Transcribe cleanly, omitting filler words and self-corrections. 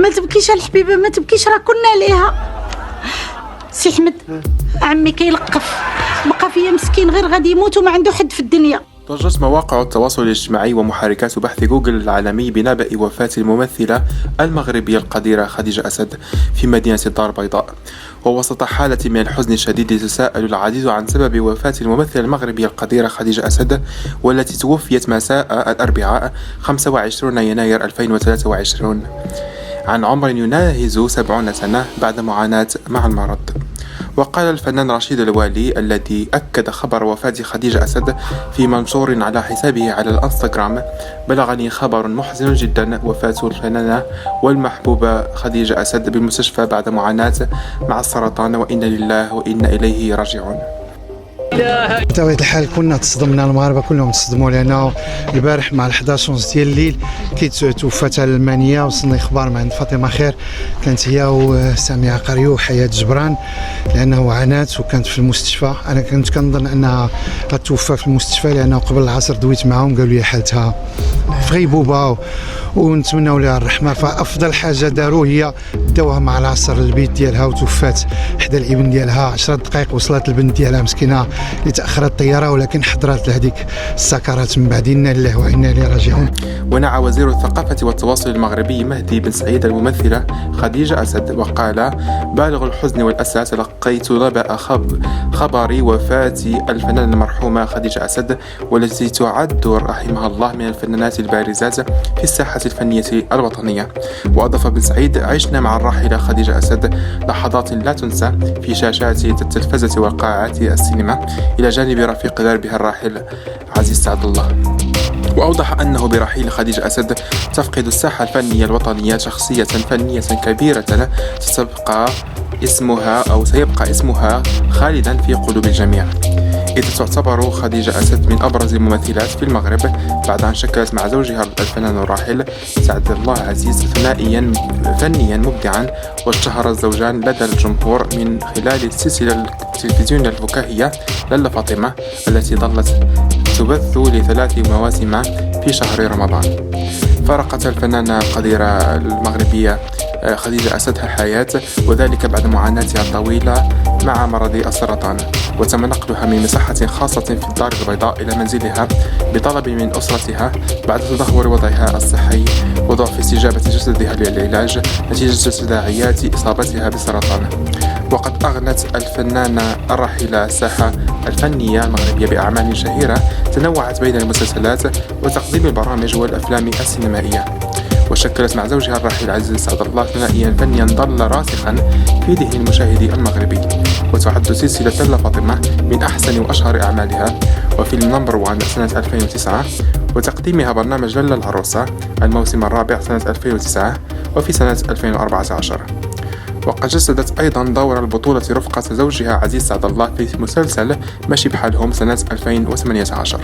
ما تبكيش الحبيبه، ما تبكيش، راه كنا ليها. سي احمد عمي كيلقف، بقى فيا مسكين غير غادي يموت وما عنده حد في الدنيا. ضجت مواقع التواصل الاجتماعي ومحركات بحث جوجل العالمي بنبأ وفاة الممثلة المغربية القديرة خديجة أسد في مدينة الدار البيضاء. ووسط حالة من الحزن الشديد يتساءل العديد عن سبب وفاة الممثلة المغربية القديرة خديجة أسد، والتي توفيت مساء الأربعاء 25 يناير 2023 عن عمر يناهز 70 سنة بعد معاناة مع المرض. وقال الفنان رشيد الوالي الذي أكد خبر وفاة خديجة أسد في منشور على حسابه على الانستغرام: بلغني خبر محزن جدا، وفاة الفنانة والمحبوبة خديجة أسد بالمستشفى بعد معاناة مع السرطان، وإنا لله وإنا إليه راجعون. بطبيعة الحال كنا تصدمنا، المغاربة كلهم تصدموا، لأنه البارح مع 11 ديال الليل توفات المانية. وصلنا إخبار من عند فاطمة خير، كانت هي وسامية قريو وحياة جبران، لأنه عانات وكانت في المستشفى. أنا كنت كنظن أنها غتوفى في المستشفى، لأنه قبل العصر دويت معهم قالوا لي حالتها في غيبوبة ونتمنوا لها الرحمة. فأفضل حاجة داروا هي داوها مع العصر للبيت ديالها، وتوفات حدا الابن ديالها. 10 دقائق وصلت البنت ديالها مسكينة اللي تأخرت الطيارة، ولكن حضرت لهذيك السكرات من بعد. إنا لله وإنا إليه راجعون. ونعى وزير الثقافة والتواصل المغربي مهدي بن سعيد الممثلة خديجة أسد وقال: بالغ الحزن والأسى تلقيت نبأ خبر وفاة الفنانة المرحومة خديجة أسد، والتي تعد رحمها الله من الفنانات البارزات في الساحة الفنية الوطنية. وأضاف بن سعيد: عشنا مع الراحلة خديجة أسد لحظات لا تنسى في شاشات التلفزة وقاعات السينما، إلى جانب رفيق دربها الراحل عزيز سعد الله. وأوضح أنه برحيل خديجة أسد تفقد الساحة الفنية الوطنية شخصية فنية كبيرة سيبقى اسمها خالدا في قلوب الجميع، إذ تعتبر خديجة أسد من أبرز الممثلات في المغرب بعد أن شكلت مع زوجها الفنان الراحل سعد الله عزيز فنيا مبدعا. واشتهر الزوجان لدى الجمهور من خلال السلسلة التلفزيونية الفكاهية لالا فاطمة، التي ظلت تبث ل3 مواسم في شهر رمضان. فارقت الفنانة القديرة المغربية خديجة أسد الحياة، وذلك بعد معاناتها الطويلة مع مرض السرطان، وتم نقلها من مساحة خاصة في الدار البيضاء إلى منزلها بطلب من أسرتها بعد تدهور وضعها الصحي وضعف استجابة جسدها للعلاج نتيجة تداعيات إصابتها بالسرطان. وقد أغنت الفنانة الراحلة الساحة الفنية المغربية بأعمال شهيرة تنوعت بين المسلسلات وتقديم البرامج والأفلام السينمائية، وشكلت مع زوجها الراحل عزيز سعد الله ثنائيا فنيا ظل راسخا في ذهن المشاهد المغربي. وتعد سلسلة لالا فاطمة من أحسن وأشهر أعمالها، وفيلم نمبر 1 سنة 2009، وتقديمها برنامج لالا العروسة الموسم الرابع سنة 2009 وفي سنة 2014. وقد جسدت أيضا دور البطولة رفقة زوجها عزيز سعد الله في مسلسل ماشي بحالهم سنة 2018.